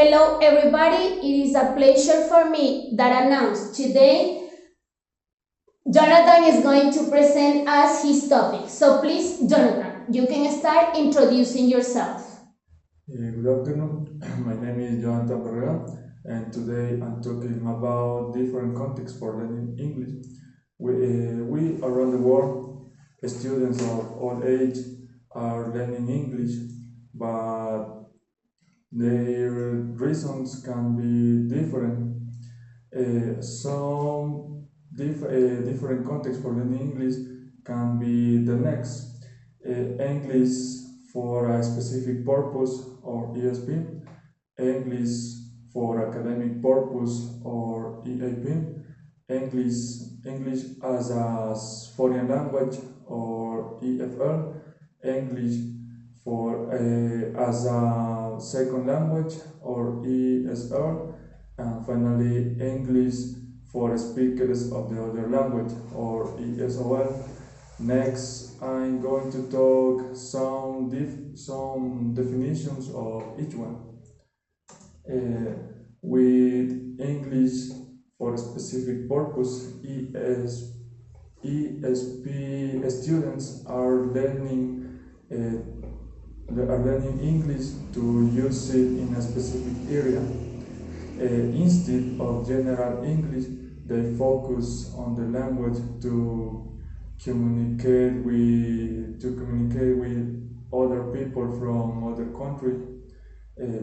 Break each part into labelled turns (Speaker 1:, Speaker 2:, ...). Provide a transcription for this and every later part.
Speaker 1: Hello everybody, it is a pleasure for me that announce today Jonathan is going to present us his topic. So please, Jonathan, you can start introducing yourself.
Speaker 2: Good afternoon. My name is Jonathan Barragán, and today I'm talking about different contexts for learning English. We around the world, students of all age are learning English, but their reasons can be different. Different contexts for learning English can be the next. English for a specific purpose or ESP, English for academic purpose or EAP, English as a foreign language or EFL, English for as a second language or ESL, and finally English for speakers of the other language or ESOL. Next, I'm going to talk some definitions of each one. With English for a specific purpose, ESP students are learning English to use it in a specific area. Instead of general English, they focus on the language to communicate with other people from other countries,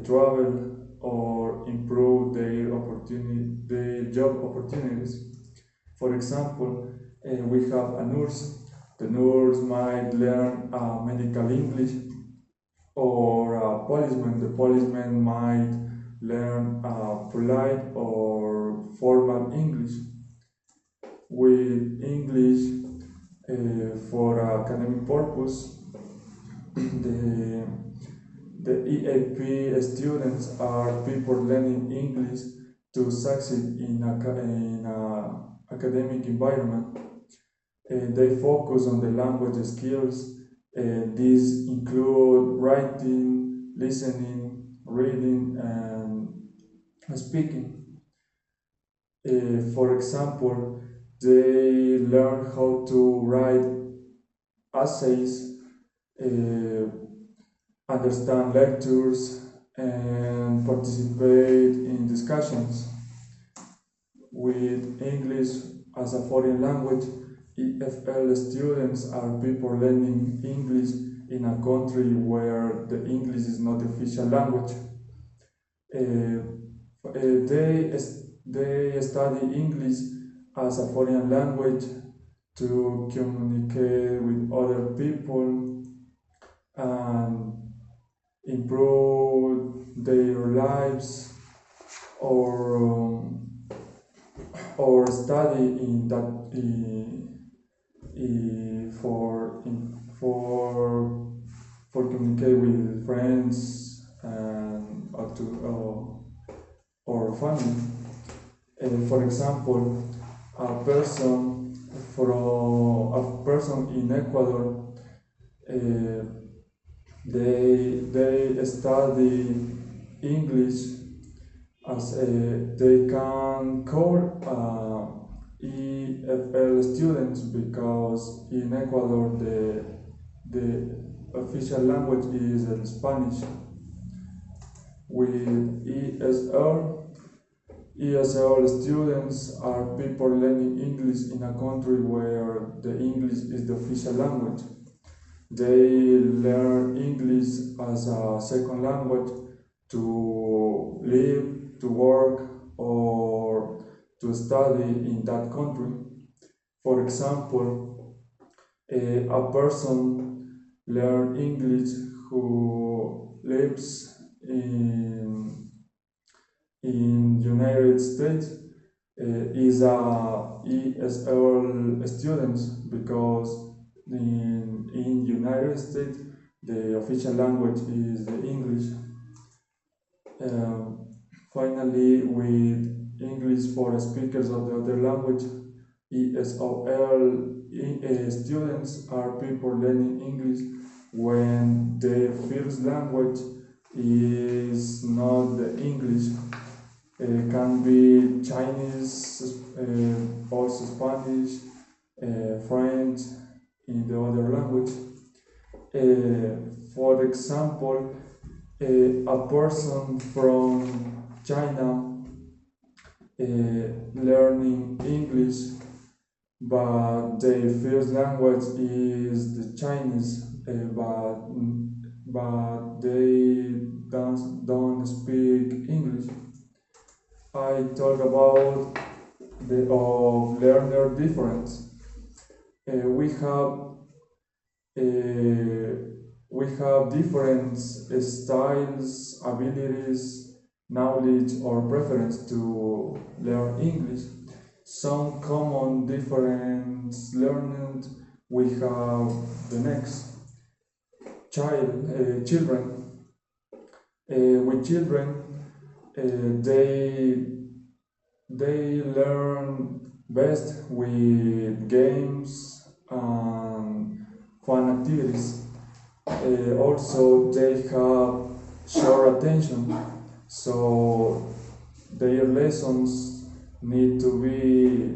Speaker 2: travel or improve their job opportunities. For example, we have a nurse. The nurse might learn medical English, or a policeman. The policeman might learn polite or formal English. With English for academic purpose, the EAP students are people learning English to succeed in an academic environment. They focus on the language skills. These include writing, listening, reading, and speaking. For example, they learn how to write essays, understand lectures, and participate in discussions. With English as a foreign language, EFL students are people learning English in a country where the English is not the official language. They study English as a foreign language to communicate with other people and improve their lives, or study in that for communicate with friends and or family. For example, a person in Ecuador, they study English as they can call EFL students, because in Ecuador the official language is Spanish. With ESL students are people learning English in a country where the English is the official language. They learn English as a second language to live, to work, or to study in that country. For example, a person learn English who lives in United States is a ESL student, because in United States the official language is the English. Finally, with English for speakers of the other language, ESOL students are people learning English when their first language is not the English. Can be Chinese, also Spanish, French, in the other language. For example, a person from China learning English, but their first language is the Chinese, but they don't speak English. I talk about the of learner difference. We have different styles, abilities, knowledge, or preference to learn English. Some common difference learning we have the next children. With children, they learn best with games and fun activities. Also, they have short attention, so their lessons need to be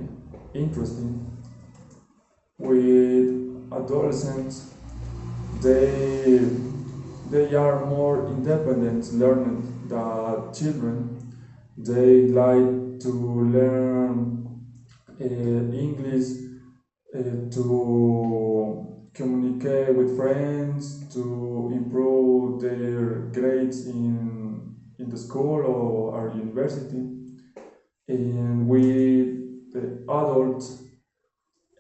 Speaker 2: interesting. With adolescents, they they are more independent learners than children. They like to learn English to communicate with friends, to improve their grades in the school or university. And with the adults,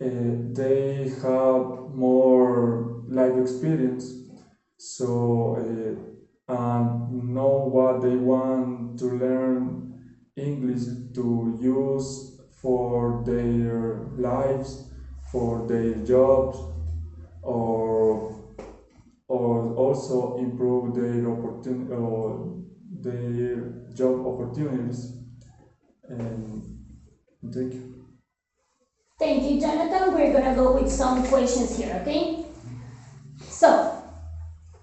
Speaker 2: they have more life experience, so and know what they want to learn English to use for their lives, for their jobs, or also improve their opportunity or their job opportunities. And thank you.
Speaker 1: Thank you, Jonathan. We're gonna go with some questions here, okay? So,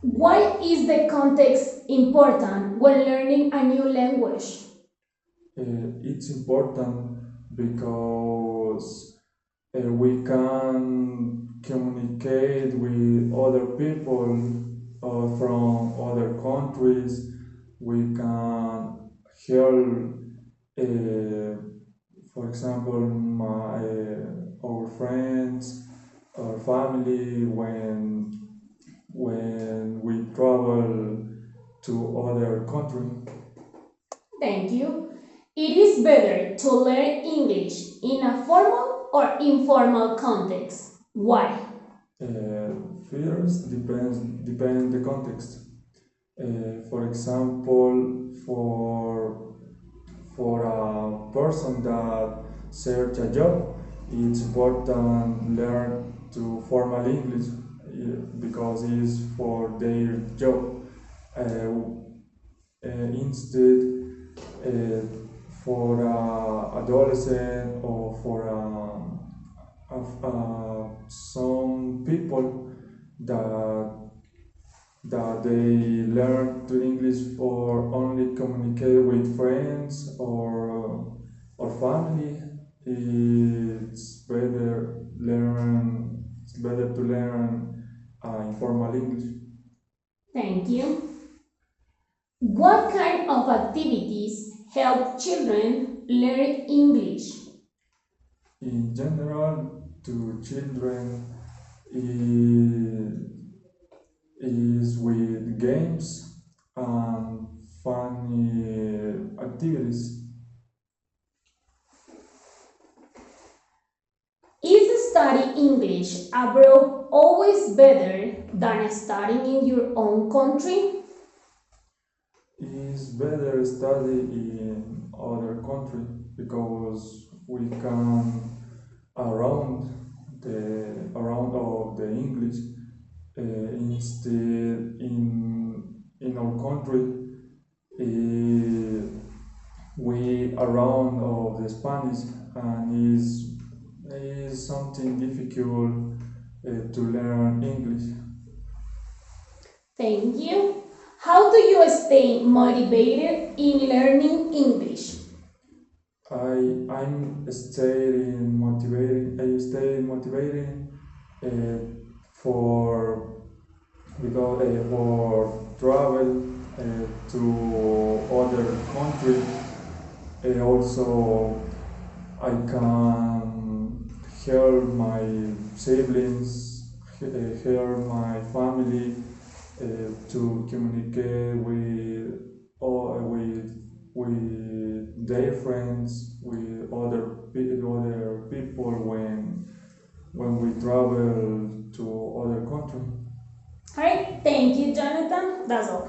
Speaker 1: why is the context important when learning a new language?
Speaker 2: It's important because we can communicate with other people from other countries. We can help, for example, our friends, our family when we travel to other country.
Speaker 1: Thank you. It is better to learn English in a formal or informal context. Why?
Speaker 2: First, depend the context. For example, for a person that search a job, it's important learn to formal English because it's for their job. Instead, uh, for adolescent or for some people that they learn to English for only communicate with friends or family. It's better to learn informal English.
Speaker 1: Thank you. What kind of activities help children learn English?
Speaker 2: In general, to children is, is with games and funny activities.
Speaker 1: Is studying English abroad always better than studying in your own country?
Speaker 2: It's better study in other country because we can around around of the English instead in our country we around of the Spanish and is something difficult to learn English.
Speaker 1: Thank you. How do you stay motivated in learning English?
Speaker 2: I'm staying motivated. I stay motivated uh, for because for travel to other country. Also, I can help my siblings, help my family to communicate with their friends, with other people when we travel to other country.
Speaker 1: All right, thank you, Jonathan. That's all.